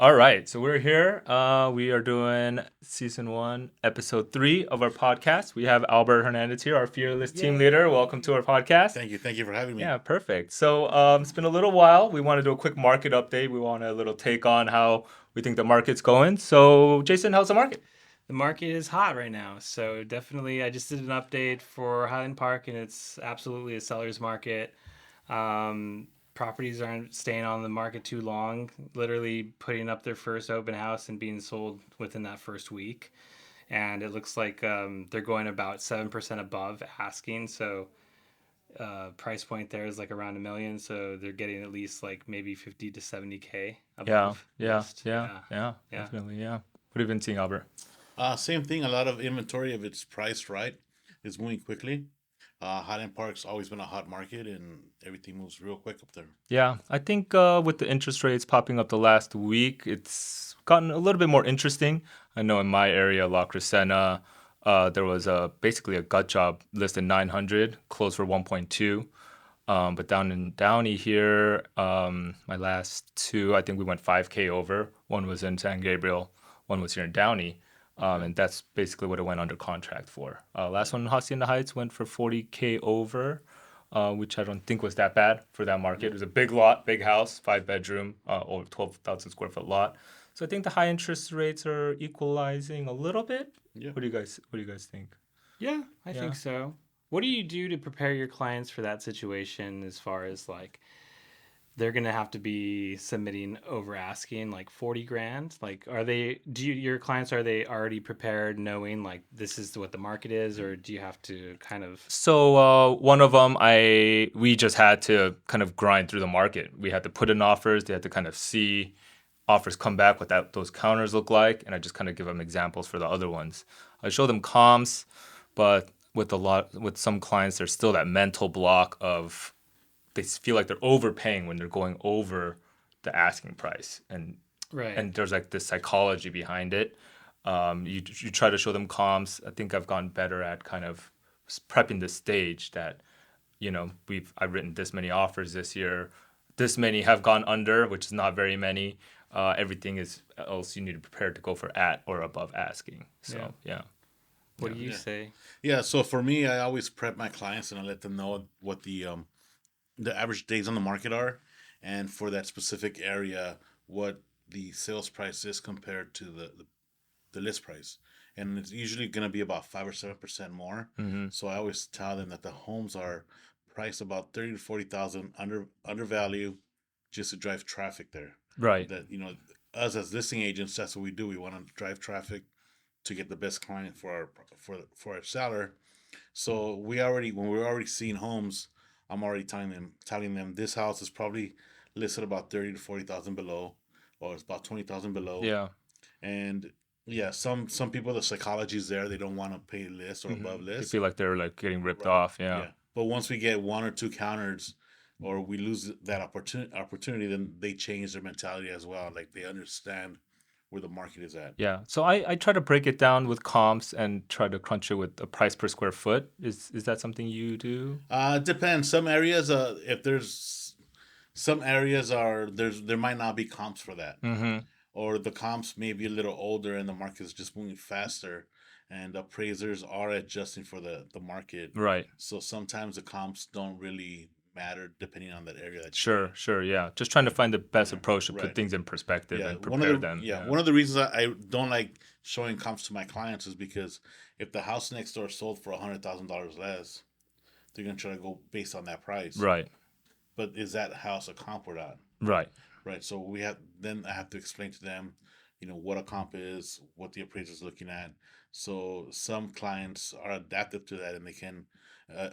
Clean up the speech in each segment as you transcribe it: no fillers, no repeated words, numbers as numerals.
All right, so we're here. We are doing season 1, episode 3 of our podcast. We have Albert Hernandez here, our fearless team leader. Welcome to our podcast. Thank you for having me. Yeah, perfect. So it's been a little while. We want to do a quick market update. We want a little take on how we think the market's going. So, Jason, how's the market? The market is hot right now, so definitely I just did an update for Highland Park, and it's absolutely a seller's market. Properties aren't staying on the market too long, literally putting up their first open house and being sold within that first week. And it looks like they're going about 7% above asking. So price point there is like around a million. So they're getting at least like maybe 50 to 70K Yeah, above yeah, list. yeah, Yeah. yeah, Yeah. definitely, yeah. What have you been seeing, Albert? Same thing. A lot of inventory, if it's priced right, is moving quickly. Highland Park's always been a hot market, and everything moves real quick up there. Yeah, I think with the interest rates popping up the last week, it's gotten a little bit more interesting. I know in my area, La Crescenta, there was basically a gut job listed 900, closed for 1.2. But down in Downey here, my last two, I think we went 5K over. One was in San Gabriel, one was here in Downey. Okay. And that's basically what it went under contract for. Last one in Hacienda Heights went for 40K over, which I don't think was that bad for that market. It was a big lot, big house, 5 bedroom, over 12,000 square foot lot. So I think the high interest rates are equalizing a little bit. Yeah. What do you guys think? Yeah, I Yeah. think so. What do you do to prepare your clients for that situation as far as like they're gonna have to be submitting over asking like 40 grand? Like your clients, are they already prepared knowing like this is what the market is, or do you have to kind of So one of them, we just had to kind of grind through the market. We had to put in offers. They had to kind of see offers come back, what those counters look like, and I just kind of give them examples for the other ones. I show them comps, but with some clients, there's still that mental block of they feel like they're overpaying when they're going over the asking price, and right? and there's like this psychology behind it. You try to show them comps. I think I've gotten better at kind of prepping the stage that I've written this many offers this year. This many have gone under, which is not very many. Everything is else you need to prepare to go for at or above asking. Yeah. So yeah, What yeah, do you Yeah. say? Yeah. So for me, I always prep my clients and I let them know what the average days on the market are, and for that specific area, what the sales price is compared to the list price. And it's usually going to be about 5 or 7% more. hmm So I always tell them that the homes are priced about 30 to 40,000 undervalue, just to drive traffic there. right, That us as listing agents, that's what we do. We want to drive traffic to get the best client for our seller. So when we're already seeing homes, I'm already telling them this house is probably listed about 30 to 40,000 below, or it's about 20,000 below. yeah, And yeah, some people, the psychology is there. They don't want to pay list or above they list. feel like they're like getting ripped Right. off. Yeah. Yeah. But once we get one or two counters, or we lose that opportunity, then they change their mentality as well. Like they understand where the market is at. Yeah, so I try to break it down with comps and try to crunch it with the price per square foot. Is that something you do? It depends. Some areas, if there's some areas are there might not be comps for that, Mm-hmm. or the comps may be a little older and the market is just moving faster, and appraisers are adjusting for the market. Right. So sometimes the comps don't really matter depending on that area that you're Sure, in. sure, yeah. Just trying to find the best Yeah, approach to put right. things in perspective Yeah, and prepare them. Yeah. one of the reasons I don't like showing comps to my clients is because if the house next door sold for $100,000 less, they're gonna try to go based on that price. Right. But is that house a comp or not? Right. Right. So I have to explain to them, what a comp is, what the appraiser is looking at. So some clients are adaptive to that and they can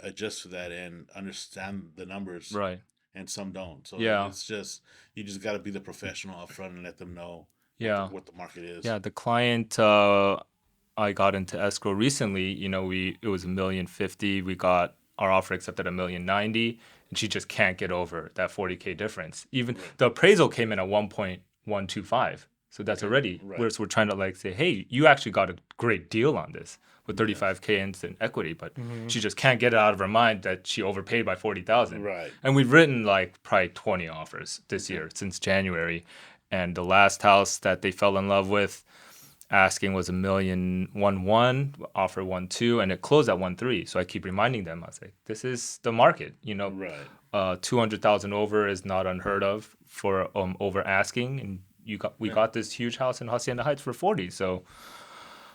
adjust to that and understand the numbers, Right. and some don't. So Yeah. it's just you just got to be the professional up front and let them know Yeah. what the market is. Yeah. The client I got into escrow recently, it was 1,050,000. We got our offer accepted at 1,090,000, and she just can't get over that 40K difference. Even Right. the appraisal came in at 1.125. So that's Okay. already Right. we're trying to like say, hey, you actually got a great deal on this with Yeah. 35K instant equity, but Mm-hmm. she just can't get it out of her mind that she overpaid by 40,000. Right. And we've written like probably 20 offers this Okay. year since January, And the last house that they fell in love with, asking was 1,110,000, offer 1.2, and it closed at 1.3. So I keep reminding them, I was like, this is the market, Right. 200,000 over is not unheard of for over asking, and we got this huge house in Hacienda Heights for 40. So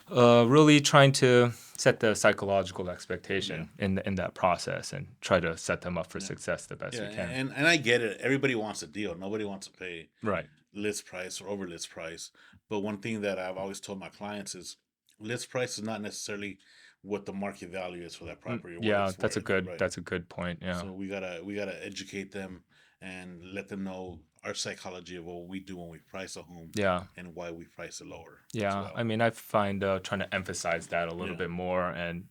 really trying to set the psychological expectation in that process and try to set them up for success the best Yeah, we can. and I get it. Everybody wants a deal. Nobody wants to pay Right. list price or over list price. But one thing that I've always told my clients is list price is not necessarily what the market value is for that property or what Yeah, it's worth. Right. that's a good point. Yeah. So we gotta educate them and let them know our psychology of what we do when we price a home Yeah. and why we price it lower as Yeah. well. I mean, I find trying to emphasize that a little Yeah. bit more, and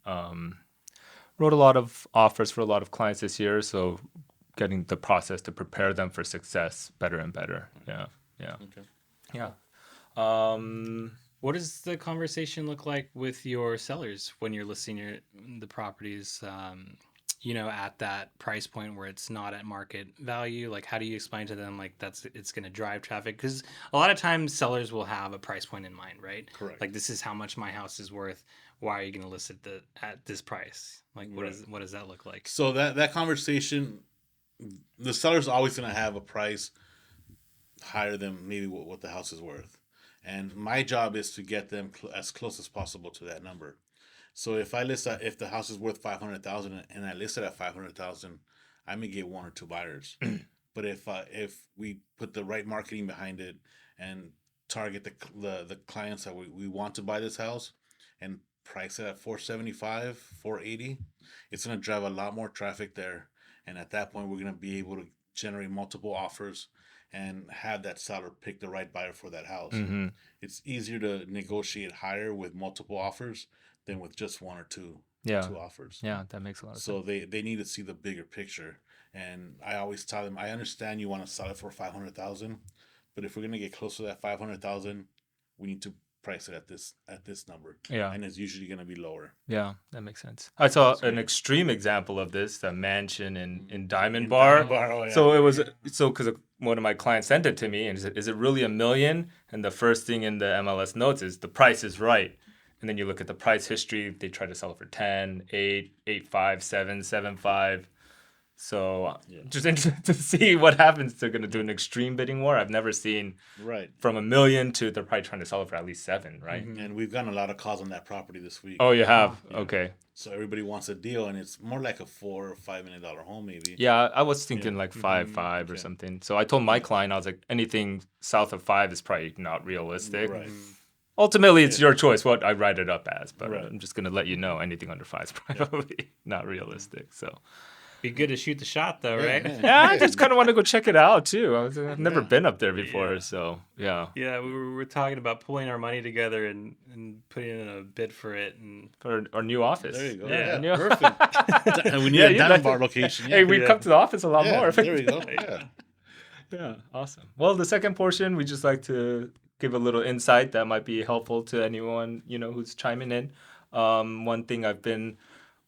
wrote a lot of offers for a lot of clients this year. So getting the process to prepare them for success better and better. Yeah. Yeah. Okay. Yeah. Um, What does the conversation look like with your sellers when you're listing the properties, at that price point where it's not at market value? Like, how do you explain to them like it's going to drive traffic? Because a lot of times sellers will have a price point in mind, right? Correct. Like, this is how much my house is worth. Why are you going to list it at this price? Like, what does that look like? So that conversation, the seller's always gonna have a price higher than maybe what the house is worth. And my job is to get them as close as possible to that number. So if the house is worth 500,000 and I list it at 500,000, I may get one or two buyers. But if we put the right marketing behind it and target the clients that we want to buy this house and price it at 475, 480, it's gonna drive a lot more traffic there. And at that point, we're gonna be able to generate multiple offers and have that seller pick the right buyer for that house. mm-hmm. It's easier to negotiate higher with multiple offers than with just one or Yeah. two offers. Yeah, that makes a lot of So sense. they need to see the bigger picture. And I always tell them, I understand you want to sell it for 500,000, but if we're gonna get close to that 500,000, we need to price it at this number. Yeah. And it's usually gonna be lower. Yeah, that makes sense. I saw an Yeah. extreme example of this, the mansion in Diamond In Bar. Diamond Bar, oh, yeah. So it was because one of my clients sent it to me and said, "Is it really 1 million?" And the first thing in the MLS notes is the price is right. And then you look at the price history, they try to sell it for 10, 8, 8.5, 7, 7.5. So Yeah. just interested to see what happens. They're going to do an extreme bidding war. I've never seen Right. from 1 million to they're probably trying to sell it for at least 7, right? Mhm. And we've gotten a lot of calls on that property this week. Oh, you have? Yeah. Okay. So everybody wants a deal, and it's more like a $4 or $5 million home, maybe. Yeah, I was thinking Yeah. like 5 or Okay. something. So I told my client, I was like, anything south of 5 is probably not realistic. Right. Mhm. Ultimately, it's your choice what I write it up as, but Right. I'm just gonna let you know anything under 5 is probably not realistic. So Be good to shoot the shot, though, Yeah, right? yeah. yeah, I just kind of want to go check it out too. I've never Yeah. been up there before, Yeah. so yeah. Yeah, we were talking about pulling our money together and putting in a bid for it, and For our new office. There you go. Yeah. Yeah, perfect. And we need Yeah, a yeah, Diamond that's Bar it. location. Hey, Yeah. we'd Yeah. come to the office a lot Yeah, more. there we go. Yeah. Yeah, awesome. Well, the second portion, we just like to give a little insight that might be helpful to anyone, who's chiming in. One thing I've been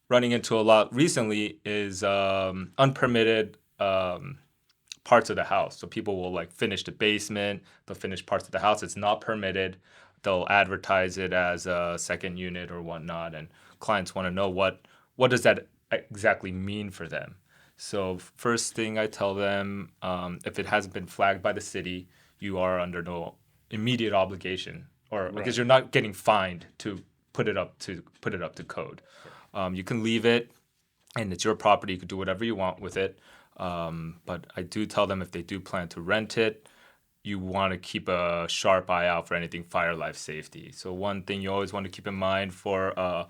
running into a lot recently is unpermitted parts of the house. So people will like finish the basement, they'll finish parts of the house. It's not permitted. They'll advertise it as a second unit or whatnot, and clients want to know what does that exactly mean for them. So first thing I tell them, if it hasn't been flagged by the city, you are under no immediate obligation, or because Right. you're not getting fined to put it up to code. You can leave it, and it's your property. You can do whatever you want with it. But I do tell them if they do plan to rent it, you want to keep a sharp eye out for anything fire, life, safety. So one thing you always want to keep in mind for a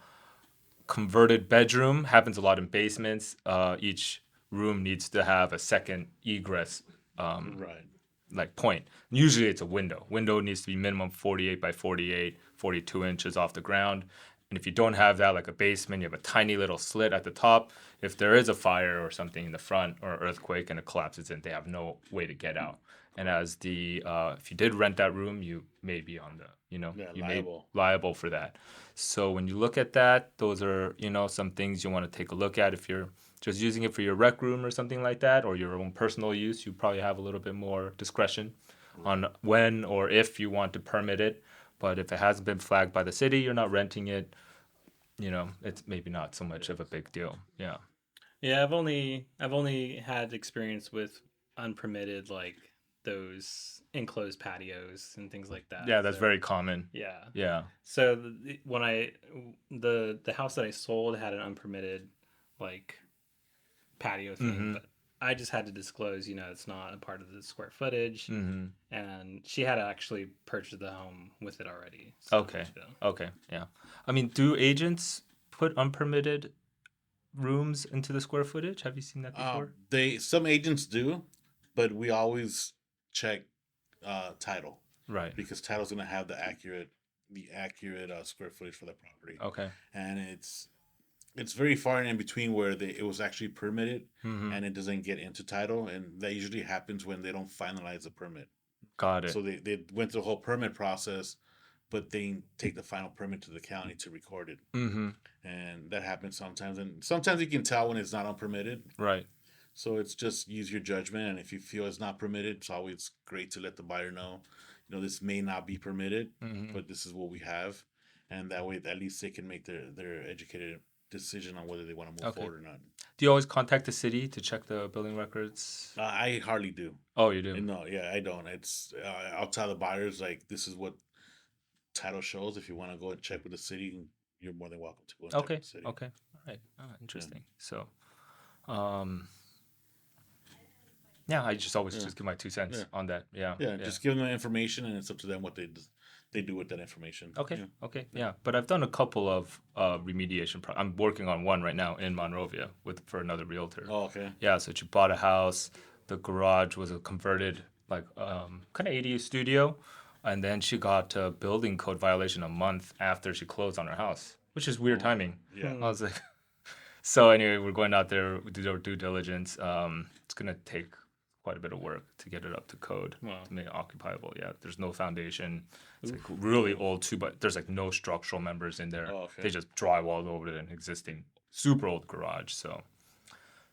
converted bedroom happens a lot in basements. Each room needs to have a second egress Right. like point. Usually it's a window. Window needs to be minimum 48 by 48, 42 inches off the ground. And if you don't have that, like a basement, you have a tiny little slit at the top. If there is a fire or something in the front or earthquake and it collapses in, they have no way to get out. And as if you did rent that room, you may be on the, Yeah, you may liable. liable for that. So when you look at that, those are, some things you want to take a look at. If you're just using it for your rec room or something like that, or your own personal use, you probably have a little bit more discretion. on when or if you want to permit it. But if it hasn't been flagged by the city, you're not renting it, it's maybe not so much of a big deal. Yeah. Yeah, I've only had experience with unpermitted like those enclosed patios and things like that. Yeah, that's So very common. yeah. Yeah. So when the house that I sold had an unpermitted like patio thing, Mm-hmm. but I just had to disclose, it's not a part of the square footage, Mm-hmm. and she had actually purchased the home with it already. So, Okay. Okay. Yeah. I mean, do agents put unpermitted rooms into the square footage? Have you seen that before? Some agents do, but we always check title Right. because title's gonna have the accurate square footage for the property, Okay. and it's very far in between where it was actually permitted Mm-hmm. and it doesn't get into title, and that usually happens when they don't finalize the permit. Got it. So they went through the whole permit process, but they take the final permit to the county to record it, Mm-hmm. and that happens sometimes. And sometimes you can tell when it's not unpermitted. Right. So it's just use your judgment, and if you feel it's not permitted, it's always great to let the buyer know, this may not be permitted, Mm-hmm. but this is what we have, and that way at least they can make their educated decision on whether they want to move Okay. forward or not. Do you always contact the city to check the building records? I hardly do. Oh, you do. And no, yeah, I don't. It's I'll tell the buyers like this is what title shows. If you want to go and check with the city, you're more than welcome to go and check Okay. with the city. Okay. All right. Yeah. Interesting. So, um, yeah, I just always Yeah. just give my 2 cents Yeah. on that. Yeah. Yeah, Yeah. just give them the information, and it's up to them what they do with that information. Okay. Yeah. Okay. Yeah. But I've done a couple of remediation. I'm working on one right now in Monrovia for another realtor. Oh, okay. Yeah. So she bought a house. The garage was a converted like kind of ADU studio, and then she got a building code violation a month after she closed on her house, which is weird Oh, timing. yeah. I was like, so anyway, we're going out there, we do our due diligence. It's gonna take quite a bit of work to get it up to code Wow. to make it occupiable. Yeah, there's no foundation. It's like really old too, but there's like no structural members in there. Oh, okay. They just drywalled over an existing super old garage. So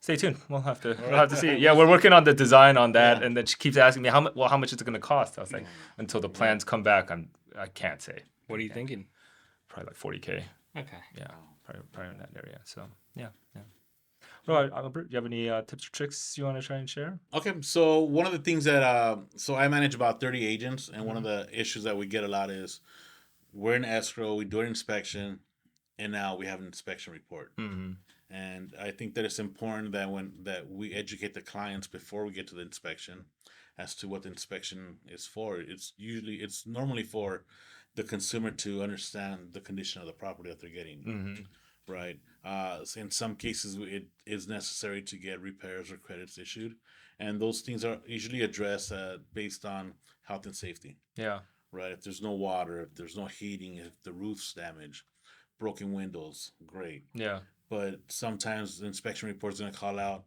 stay tuned. We'll have to see. Yeah, we're working on the design on that, Yeah. and then she keeps asking me how much is it gonna cost? I was like, until the plans come back, I can't say. What are you thinking? Probably like 40K. Okay. Yeah, probably in that area. So yeah. All right, Albert, do you have any tips or tricks you want to try and share? Okay, so one of the things that so I manage about 30 agents, and one of the issues that we get a lot is we're in escrow, we do an inspection, and now we have an inspection report. Mm-hmm. And I think that it's important that we educate the clients before we get to the inspection as to what the inspection is for. It's normally for the consumer to understand the condition of the property that they're getting. Mm-hmm. Right. So in some cases, it is necessary to get repairs or credits issued, and those things are usually addressed based on health and safety. Yeah. Right. If there's no water, if there's no heating, if the roof's damaged, broken windows, great. Yeah. But sometimes the inspection report is going to call out.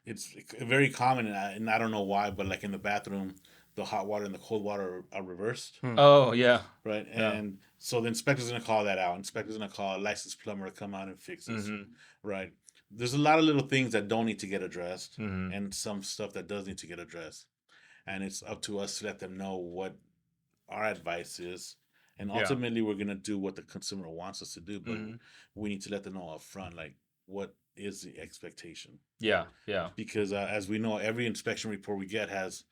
It's very common, and I don't know why, but like in the bathroom, the hot water and the cold water are reversed. Oh yeah. Right. Yeah. And so the inspector's going to call that out. Inspector's going to call a licensed plumber to come out and fix this. Mm-hmm. Right. There's a lot of little things that don't need to get addressed, Mm-hmm. and some stuff that does need to get addressed. And it's up to us to let them know what our advice is. And Yeah. ultimately, we're going to do what the consumer wants us to do, but Mhm. we need to let them know up front, like, what is the expectation? Yeah. Yeah. Because as we know, every inspection report we get has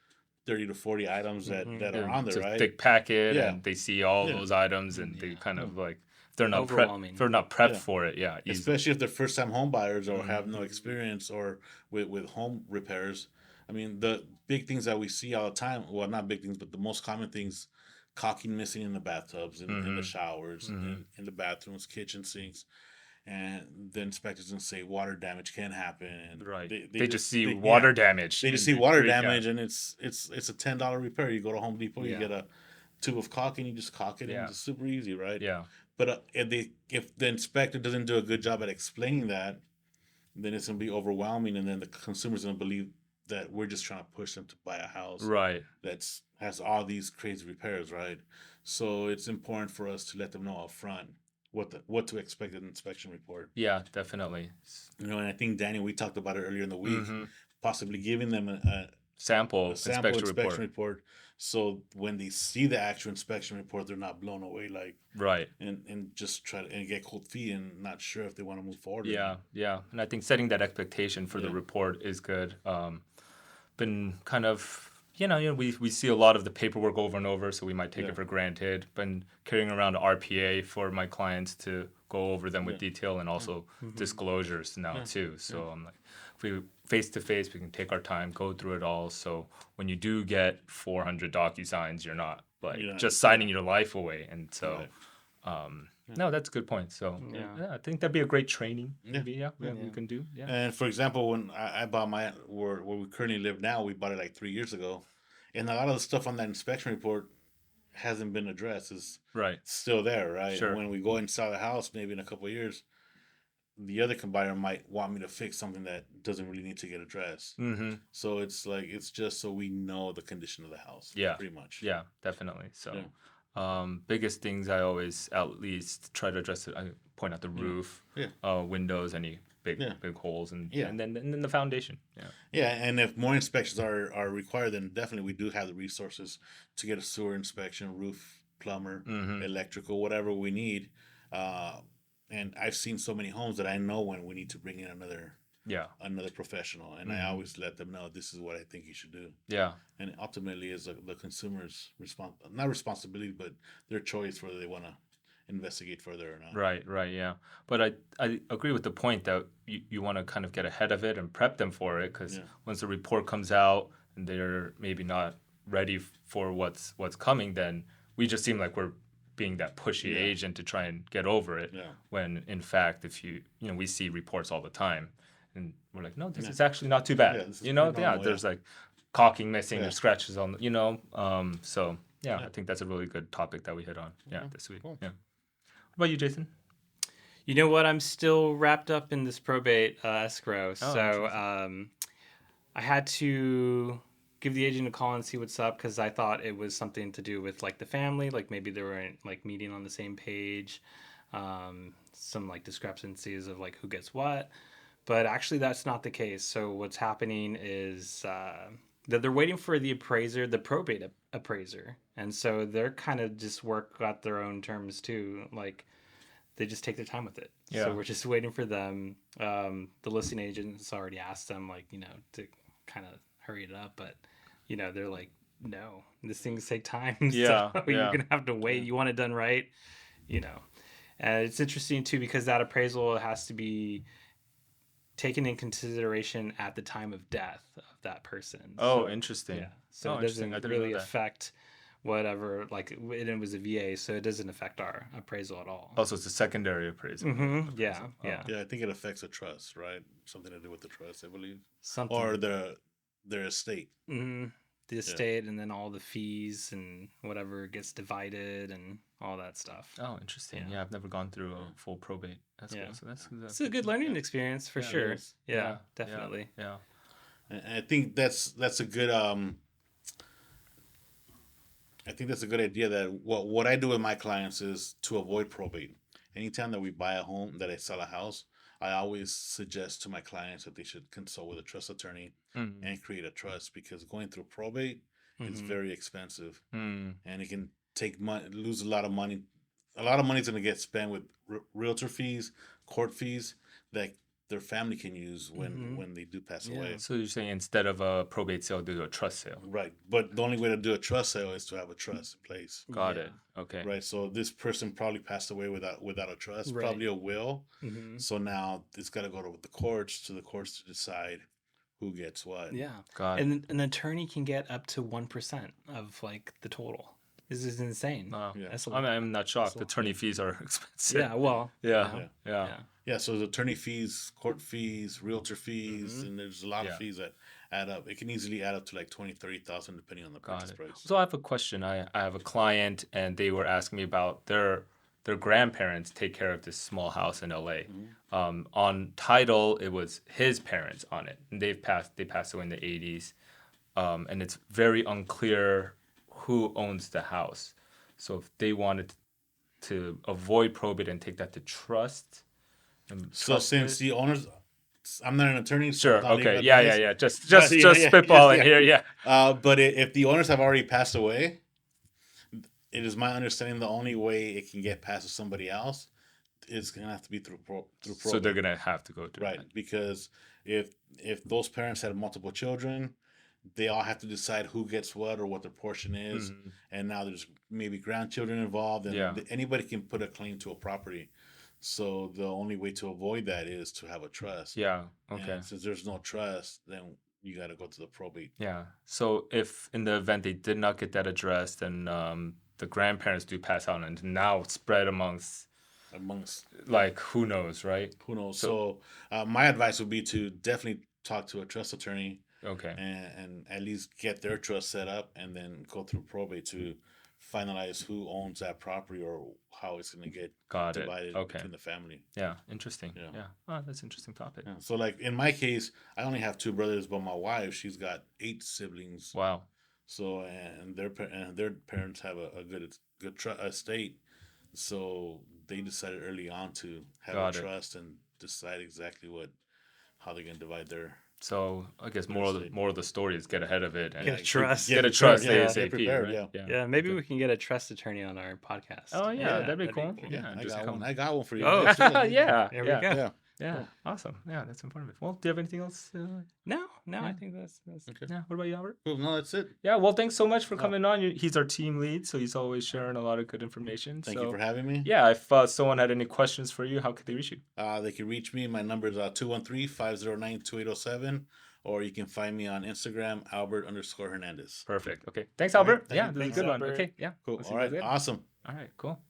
30 to 40 items that are on It's there, a right? thick packet, Yeah. and they see all Yeah. those items, and they kind of like if they're not Overwhelming. if they're not prepped Yeah. for it. Yeah. Easy. Especially if they're first time home buyers or have no Mhm. experience or with home repairs. I mean, the big things that we see all the time, well, not big things, but the most common things, caulking missing in the bathtubs, in the Mhm. showers, Mhm. in the bathrooms, kitchen sinks. And the inspectors can say water damage can happen. Right. They just see water yeah, damage. they just and see water freak out. damage, and it's a $10 repair. You go to Home Depot, you Yeah. get a tube of caulking, you just caulk it, Yeah. and it's super easy, right? Yeah. But if the inspector doesn't do a good job at explaining that, then it's gonna be overwhelming, and then the consumer's gonna believe that we're just trying to push them to buy a house Right. that's has all these crazy repairs, right? So it's important for us to let them know up front what to expect in the inspection report. Yeah. Definitely. And I think Danny, we talked about it earlier in the week, Mhm. possibly giving them sample a sample inspection inspection report. report. So when they see the actual inspection report, they're not blown away like Right. and just try to and get cold feet and not sure if they want to move forward or Yeah, not. yeah. And I think setting that expectation for the Yeah. report is good. Been kind of, we see a lot of the paperwork over and over, so we might take Yeah. it for granted. Been carrying around RPA for my clients to go over them with Yeah. detail and also disclosures now Yeah. too. So I'm like, if we face to face, we can take our time, go through it all. So when you do get 400 DocuSigns, you're not like You're not- just signing your life away. And so, Right. no, that's a good point. So Yeah. I think that'd be a great training. Yeah. Maybe, we Yeah. can do. Yeah. And for example, when I bought where we currently live now, we bought it like 3 years ago, and a lot of the stuff on that inspection report hasn't been addressed. Is Right. still there, right? Sure. And when we go inside the house, maybe in a couple of years, the other buyer might want me to fix something that doesn't really need to get addressed. Mm-hmm. So it's like it's just so we know the condition of the house. Yeah. Pretty much. Yeah, definitely. So, Yeah. biggest things I always at least try to address it. I point out the roof, windows, any big holes, and then the foundation. Yeah. Yeah, and if more inspections are required, then definitely we do have the resources to get a sewer inspection, roof, plumber, electrical, whatever we need. And I've seen so many homes that I know when we need to bring in another professional, and I always let them know this is what I think you should do. Yeah. And ultimately, is the consumer's not responsibility, but their choice whether they want to investigate further or not. Right, yeah. But I agree with the point that you want to kind of get ahead of it and prep them for it, because once the report comes out and they're maybe not ready for what's coming, then we just seem like we're being that pushy agent to try and get over it. Yeah. When in fact, if we see reports all the time, and we're like, no, this is actually not too bad. Yeah, this is pretty normal, there's like caulking missing, there's scratches on, so I think that's a really good topic that we hit on. Yeah, this week. Cool. Yeah. What about you, Jason? You know what? I'm still wrapped up in this probate escrow. So interesting. I had to give the agent a call and see what's up, because I thought it was something to do with like the family, like maybe they weren't like meeting on the same page, some like discrepancies of like who gets what. But actually, that's not the case. So what's happening is that they're waiting for the appraiser, the probate appraiser, and so they're kind of just work at their own terms too. Like they just take their time with it. Yeah. So we're just waiting for them. The listing agent's already asked them to kind of hurry it up, but they're like, no, this things take time. Yeah, So you're gonna have to wait. You want it done right, And it's interesting too, because that appraisal has to be taken in consideration at the time of death of that person. Oh, interesting. Yeah. So it interesting. I doesn't didn't know really that. affect whatever, like it was a VA, so it doesn't affect our appraisal at all. Also, it's a secondary appraisal. Mm-hmm. Yeah. Yeah, I think it affects the trust, right? Something to do with the trust, I believe, Something. or their estate. Mm-hmm. The estate, and then all the fees and whatever gets divided and all that stuff. Oh, interesting. Yeah, I've never gone through a full probate. That's cool. So that's It's a good learning experience for sure. is. Yeah, definitely. Yeah. And I think that's a good I think that's a good idea. That what I do with my clients is to avoid probate. Anytime that we buy a home, that I sell a house, I always suggest to my clients that they should consult with a trust attorney and create a trust, because going through probate is very expensive, and it can take money, lose a lot of money. A lot of money is going to get spent with realtor fees, court fees that their family can use when they do pass away. So you're saying instead of a probate sale, do a trust sale? Right, but the only way to do a trust sale is to have a trust in place. Got it. Okay. Right, so this person probably passed away without a trust, Right. probably a will. Mm-hmm. So now it's got to go to the courts to decide who gets what. Yeah. Got it. And an attorney can get up to 1% of like the total. This is insane. Wow. Yeah. That's a I'm not shocked. Attorney fees are expensive. Yeah, well. Yeah. Yeah, so the attorney fees, court fees, realtor fees, and there's a lot of fees that add up. It can easily add up to like 20, 30,000 depending on the Got purchase it. price. So I have a question. I have a client, and they were asking me about their grandparents take care of this small house in LA. On title, it was his parents on it, and they passed away in the 80s, and it's very unclear who owns the house. So if they wanted to avoid probate and take that to trust, So since the owners, I'm not an attorney. So Sure. I'm not Okay. legal Yeah. advice. Yeah. Just But, yeah, yeah, spitballing yeah. here. Yeah. But if the owners have already passed away, it is my understanding the only way it can get passed to somebody else is gonna have to be through probate. So they're gonna have to go through Right, that. because if those parents had multiple children, they all have to decide who gets what or what their portion is, Mhm. and now there's maybe grandchildren involved, and Yeah. anybody can put a claim to a property. So the only way to avoid that is to have a trust. Yeah. Okay. And since there's no trust, then you got to go to the probate. Yeah. So if in the event they did not get that addressed, and the grandparents do pass out, and now it's spread amongst, Amongst like, who knows, right? who knows. So- So my advice would be to definitely talk to a trust attorney Okay. and at least get their trust set up, and then go through probate to finalize who owns that property or how it's going to get Got it. divided Okay. between the family. Yeah. Interesting. Yeah. Yeah. Oh, that's an interesting topic. Yeah. So like in my case, I only have 2 brothers, but my wife, she's got 8 siblings. Wow. So and their parents have a good estate. So they decided early on to have Got a it. trust and decide exactly how they're going to divide their. So I guess Real more estate. of the story is get ahead of it and Get a trust. get a prepared, trust yeah, ASAP. get prepared, Right? yeah. Yeah, maybe Okay. we can get a trust attorney on our podcast. Oh yeah, that'd be cool. cool. Yeah. I just got come- one. I got one for you. Oh, guys, too. yeah. There we Yeah. go. Yeah. Yeah. Cool. Awesome. Yeah, that's informative. Well, do you have anything else? No, I Yeah. think that's Okay. Yeah. What about you, Albert? Cool. No, that's it. Yeah. Well, thanks so much for Oh. coming on. He's our team lead, so he's always sharing a lot of good information. Thank so, you for having me. yeah, if someone had any questions for you, how could they reach you? They can reach me. My number is 213-509-2807, or you can find me on Instagram, Albert_Hernandez. Perfect. Okay. Thanks, Okay, Albert. thank Yeah, you. this is a Thanks, good one. Albert. Okay. Yeah. Cool. We'll see All you guys right. later. Awesome. All right. Cool.